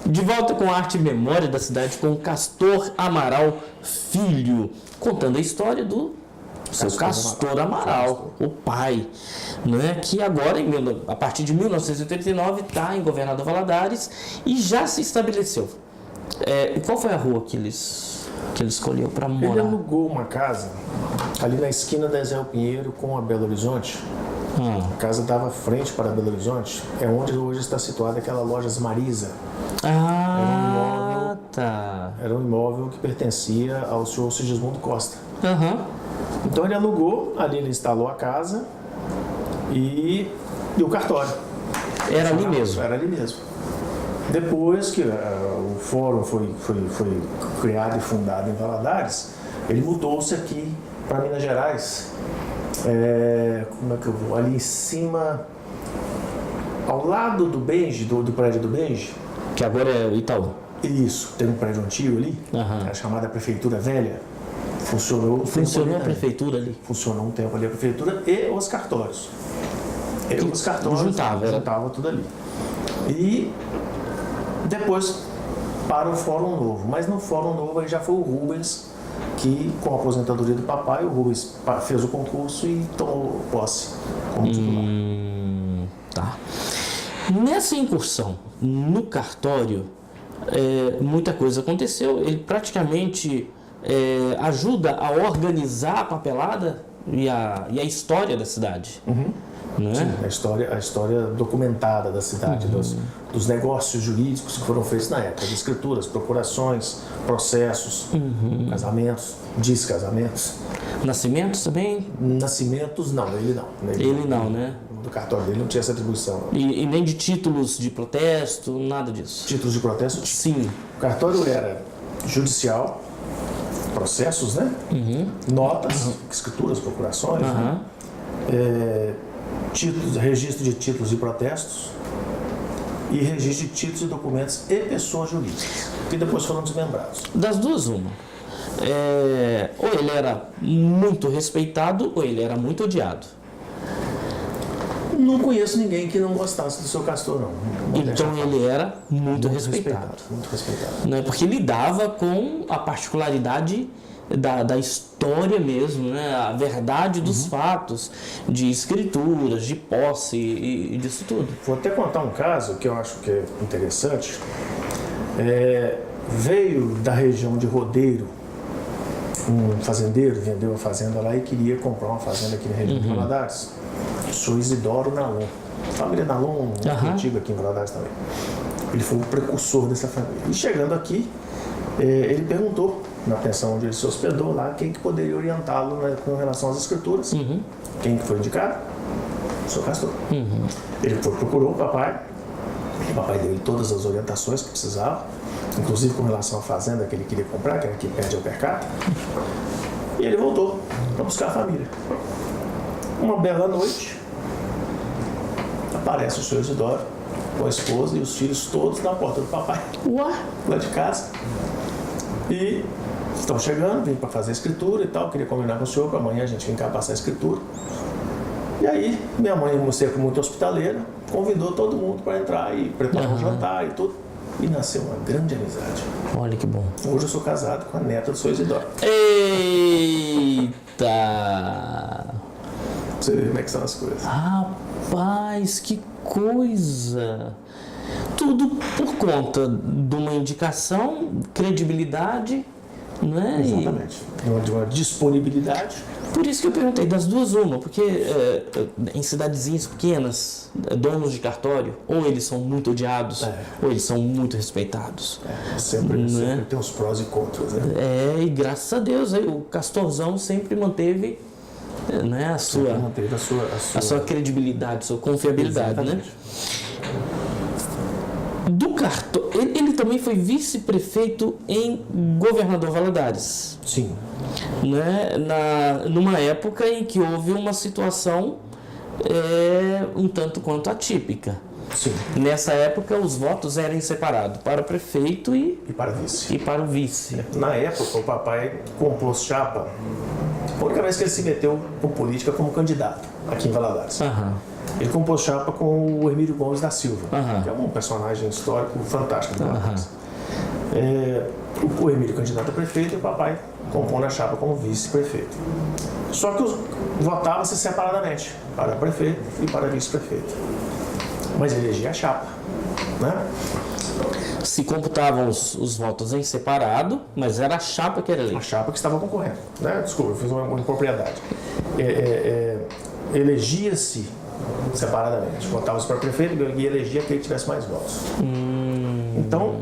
De volta com a arte e memória da cidade com o Castor Amaral Filho, contando a história do seu Castor Amaral, o pai, né, que agora, a partir de 1989, está em Governador Valadares e já se estabeleceu. Qual foi a rua que ele escolheu para morar? Ele alugou uma casa ali na esquina da Zé Pinheiro com a Belo Horizonte. A casa dava frente para Belo Horizonte, é onde hoje está situada aquela loja Marisa. Era um imóvel que pertencia ao senhor Sigismundo Costa. Então ele alugou, ali ele instalou a casa e o cartório. Era ali mesmo? Era ali mesmo. Depois que o fórum foi criado e fundado em Valadares, ele mudou-se aqui para Minas Gerais. Como é que eu vou? Ali em cima, ao lado do Benji, do prédio do Benji. Que agora é Itaú. Isso, tem um prédio antigo ali, a chamada Prefeitura Velha. Funcionou a prefeitura ali? Funcionou um tempo ali a prefeitura e os cartórios. Os cartórios juntava tudo ali. E depois para o Fórum Novo. Mas no Fórum Novo aí já foi o Rubens que, com a aposentadoria do papai, o Rubens fez o concurso e tomou posse como titular. Tá. Nessa incursão no cartório, muita coisa aconteceu. Ele praticamente ajuda a organizar a papelada e a história da cidade. Né? Sim, a história documentada da cidade, dos negócios jurídicos que foram feitos na época, de escrituras, procurações, processos, casamentos, descasamentos. Nascimentos também? Nascimentos, não, ele não. Ele não, né? Do cartório dele não tinha essa atribuição. E nem de títulos de protesto, nada disso? Títulos de protesto? Sim. O cartório era judicial, processos, né? Notas, escrituras, procurações, né? Registro de títulos e protestos e registro de títulos e documentos e pessoas jurídicas, que depois foram desmembrados. Das duas, uma. Ou ele era muito respeitado ou ele era muito odiado. Não conheço ninguém que não gostasse do seu Castor, não. Então ele era muito respeitado. Muito respeitado. Né? Porque lidava com a particularidade da história mesmo, né? A verdade dos fatos, de escrituras, de posse e disso tudo. Vou até contar um caso que eu acho que é interessante. Veio da região de Rodeiro um fazendeiro, vendeu a fazenda lá e queria comprar uma fazenda aqui na região de Valadares. O senhor Isidoro Nalon. Família Nalon, muito antiga aqui em Valadares também. Ele foi o precursor dessa família. E chegando aqui, ele perguntou na pensão onde ele se hospedou lá, quem que poderia orientá-lo, né, com relação às escrituras. Quem que foi indicado? O senhor Castor. Ele procurou o papai deu todas as orientações que precisava, inclusive com relação à fazenda que ele queria comprar, que era aqui perto de Alpercata. E ele voltou para buscar a família. Uma bela noite, aparece o senhor Isidoro com a esposa e os filhos todos na porta do papai. Lá de casa. E estão chegando, vim para fazer a escritura e tal, queria combinar com o senhor para amanhã a gente vir cá passar a escritura. E aí, minha mãe, sempre muito hospitaleira, convidou todo mundo para entrar e preparar um jantar e tudo. E nasceu uma grande amizade. Olha que bom. Hoje eu sou casado com a neta do senhor Isidoro. Eita! Você vê como é que são as coisas. Rapaz, que coisa! Tudo por conta de uma indicação, credibilidade, né? Exatamente. De uma disponibilidade. Por isso que eu perguntei, das duas uma, porque em cidadezinhas pequenas, donos de cartório, ou eles são muito odiados, ou eles são muito respeitados. Sempre tem os prós e contras, né? E graças a Deus, o Castorzão sempre manteve, né, a sua credibilidade, a sua confiabilidade. Né? Do cartório, ele também foi vice-prefeito em Governador Valadares. Sim. Né, numa época em que houve uma situação um tanto quanto atípica. Sim. Nessa época os votos eram separados para o prefeito e para vice. E para o vice. Na época o papai compôs chapa, a única vez que ele se meteu com política como candidato aqui em Valadares. ele compôs chapa com o Hermílio Gomes da Silva, que é um personagem histórico fantástico do Valadares. O Hermílio candidato a prefeito e o papai compõe a chapa como vice-prefeito. Só que votava-se separadamente, para prefeito e para vice-prefeito. Mas elegia a chapa, né? Se computavam os votos em separado, mas era a chapa que era eleita. A chapa que estava concorrendo, né? Desculpa, eu fiz uma impropriedade. Elegia-se separadamente. Votava-se para prefeito e elegia quem tivesse mais votos. Então,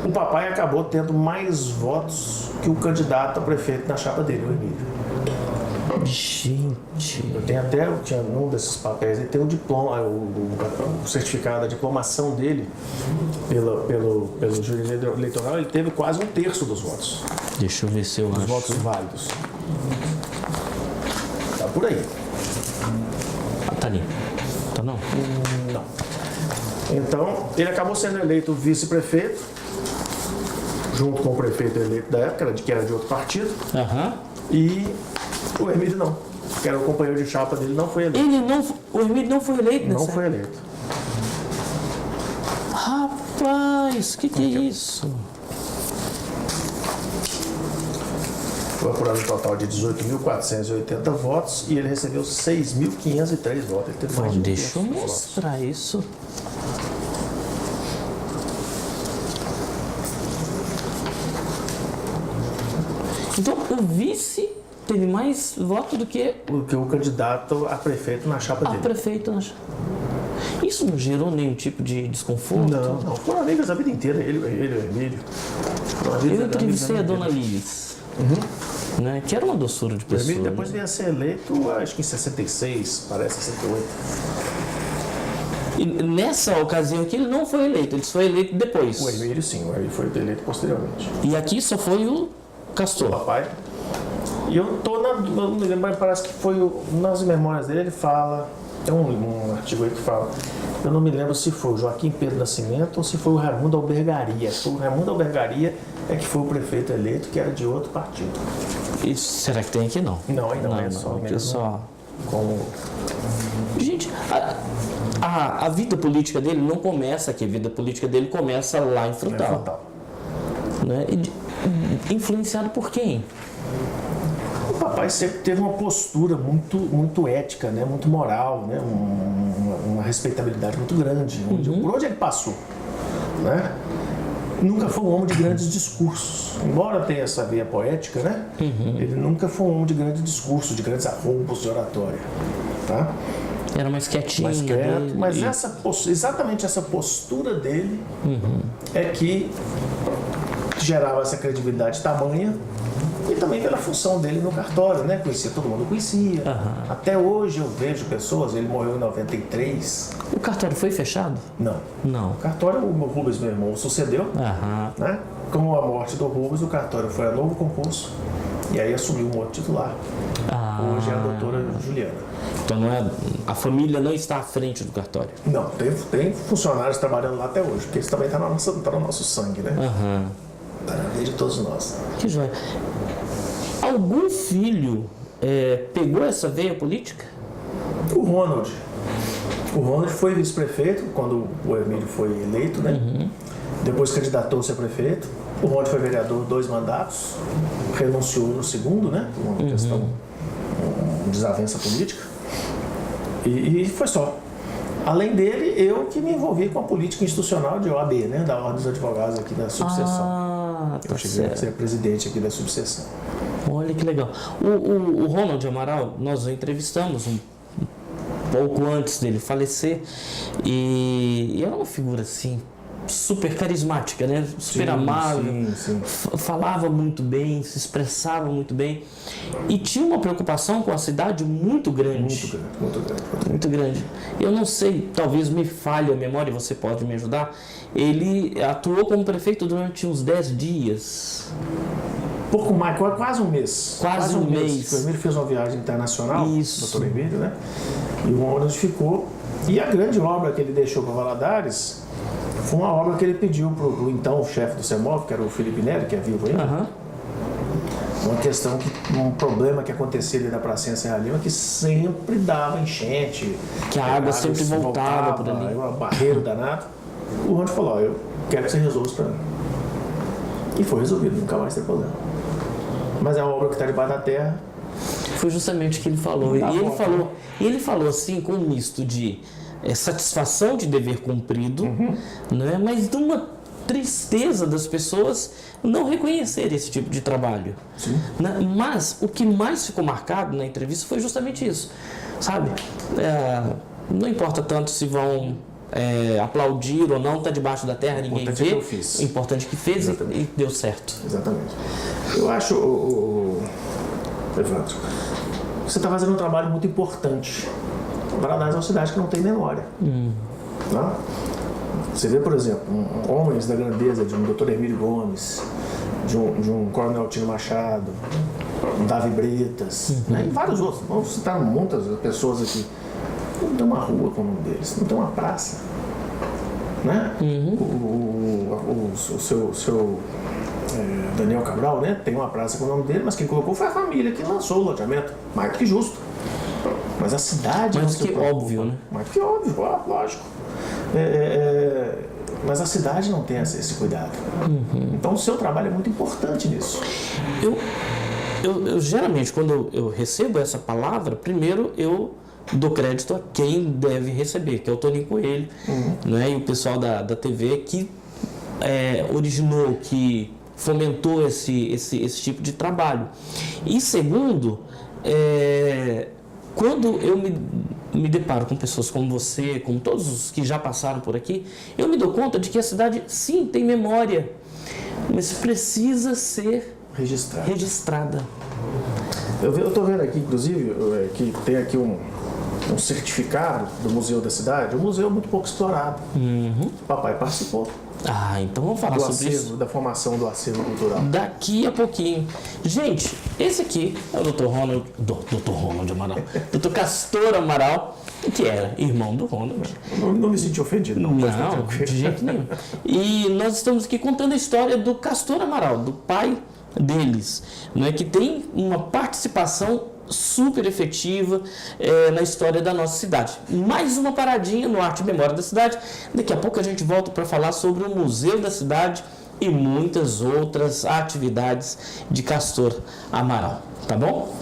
o papai acabou tendo mais votos que o candidato a prefeito na chapa dele, o Hermílio. Gente... Eu tenho até, num desses papéis, ele tem o diploma, o certificado da diplomação dele pelo juiz eleitoral, ele teve quase 1/3 dos votos. Deixa eu ver se eu acho. Dos votos válidos. Tá por aí. Tá ali. Tá não? Não. Então, ele acabou sendo eleito vice-prefeito, junto com o prefeito eleito da época, que era de outro partido. E o Hermílio não, que era o companheiro de chapa dele, não foi eleito. O Hermílio não foi eleito nessa Não foi eleito. Rapaz, que é isso? Foi apurado um total de 18.480 votos e ele recebeu 6.503 votos. Ele teve mais de Deixa eu mostrar isso. Então, o vice teve mais votos do que o candidato a prefeito na chapa dele. Prefeito na chapa. Isso não gerou nenhum tipo de desconforto? Não. Foram amigas a vida inteira, ele e o Hermílio. Eu entrevistei a dona Lilis, né, que era uma doçura de pessoa. O Hermílio depois veio a ser eleito, acho que em 66, parece 68. E nessa ocasião aqui ele não foi eleito, ele foi eleito depois. O Hermílio sim, o Hermílio foi eleito posteriormente. E aqui só foi o Castor. O papai. E eu tô não me lembro, parece que foi nas memórias dele, ele fala, tem um artigo aí que fala, eu não me lembro se foi o Joaquim Pedro Nascimento ou se foi o Raimundo Albergaria. O Raimundo Albergaria é que foi o prefeito eleito, que era de outro partido. Isso, será que tem aqui não? Não, ainda não, é só aqui mesmo. Só... Como... Gente, a vida política dele não começa aqui, a vida política dele começa lá em Frutal. Né? Influenciado por quem? O papai sempre teve uma postura muito ética, né? Muito moral, né? Uma respeitabilidade muito grande, por onde ele passou, né? Nunca foi um homem de grandes discursos, embora tenha essa veia poética, né? Ele nunca foi um homem de grandes discursos, de grandes arroubos de oratória, tá? Era mais quietinho. Mais quieto, mas exatamente essa postura dele é que gerava essa credibilidade tamanha. E também pela função dele no cartório, né? Conhecia, todo mundo conhecia. Até hoje eu vejo pessoas, ele morreu em 93. O cartório foi fechado? Não. O cartório, o Rubens, meu irmão, sucedeu. Né? Com a morte do Rubens, o cartório foi a novo concurso. E aí assumiu um outro titular. Hoje é a doutora Juliana. Então a família não está à frente do cartório? Não, tem funcionários trabalhando lá até hoje, porque isso também está no nosso sangue, né? Está na vida de todos nós. Que joia. Algum filho pegou essa veia política? O Ronald. O Ronald foi vice-prefeito quando o Hermílio foi eleito, né? Depois candidatou-se a prefeito. O Ronald foi vereador 2 mandatos, renunciou no segundo, né? Por uma questão, uma desavença política. E foi só. Além dele, eu que me envolvi com a política institucional de OAB, né? Da Ordem dos Advogados aqui da subseção. Eu cheguei a ser presidente aqui da subseção. Olha que legal. O Ronald Amaral, nós o entrevistamos um pouco antes dele falecer e era uma figura assim super carismática, né? Super amável, falava muito bem, se expressava muito bem e tinha uma preocupação com a cidade muito grande. Muito grande. Eu não sei, talvez me falhe a memória, você pode me ajudar. Ele atuou como prefeito durante uns 10 dias. Pouco mais, quase um mês. Quase um mês. O Hermílio fez uma viagem internacional, Isso. doutor Hermílio, né? E o Ronald ficou. E a grande obra que ele deixou para Valadares foi uma obra que ele pediu para o então chefe do CEMOV, que era o Felipe Neri, que é vivo ainda. uma questão, um problema que acontecia ali na Pracinha Serra Lima, que sempre dava enchente. Que a água sempre voltava por ali. Um barreiro danado. O Rony falou, ó, eu quero que você resolva isso para mim. E foi resolvido, nunca mais tem problema. Mas é uma obra que está debaixo da terra. Foi justamente o que ele falou. E ele falou assim, com um misto de satisfação de dever cumprido, né, mas de uma tristeza das pessoas não reconhecer esse tipo de trabalho. Né? Mas o que mais ficou marcado na entrevista foi justamente isso, sabe? Não importa tanto se vão aplaudir ou não, tá debaixo da terra, ninguém vê. O importante é que fez e deu certo. Exatamente. Eu acho, Evandro, você está fazendo um trabalho muito importante. Valadares é uma cidade que não tem memória. Não? Você vê, por exemplo, homens da grandeza de um Dr. Emílio Gomes, de um Coronel Tino Machado, um Davi Bretas, né? E vários outros. Vamos citar muitas pessoas aqui. Não tem uma rua com o nome deles, não tem uma praça. Né? O seu Daniel Cabral, né? Tem uma praça com o nome dele, mas quem colocou foi a família que lançou o loteamento. Mais do que justo. Mas a cidade... Mais do que óbvio, né? Mais do que óbvio, lógico. Mas a cidade não tem esse cuidado. Então o seu trabalho é muito importante nisso. Eu geralmente, quando eu recebo essa palavra, primeiro eu dou crédito a quem deve receber, que é o Toninho Coelho, né? E o pessoal da TV que originou, que fomentou esse tipo de trabalho. E segundo, quando eu me deparo com pessoas como você, como todos os que já passaram por aqui, eu me dou conta de que a cidade, sim, tem memória, mas precisa ser registrada. Eu estou vendo aqui, inclusive, que tem aqui um certificado do Museu da Cidade. Um museu muito pouco explorado. O papai participou. Então vamos falar sobre isso. Da formação do acervo cultural. Daqui a pouquinho. Gente, esse aqui é o Dr. Ronald Amaral. Dr. Castor Amaral, que era irmão do Ronald. Não me senti ofendido, não. Não, de jeito nenhum. E nós estamos aqui contando a história do Castor Amaral, do pai deles, né, que tem uma participação super efetiva na história da nossa cidade. Mais uma paradinha no Arte e Memória da Cidade. Daqui a pouco a gente volta para falar sobre o Museu da Cidade e muitas outras atividades de Castor Amaral. Tá bom?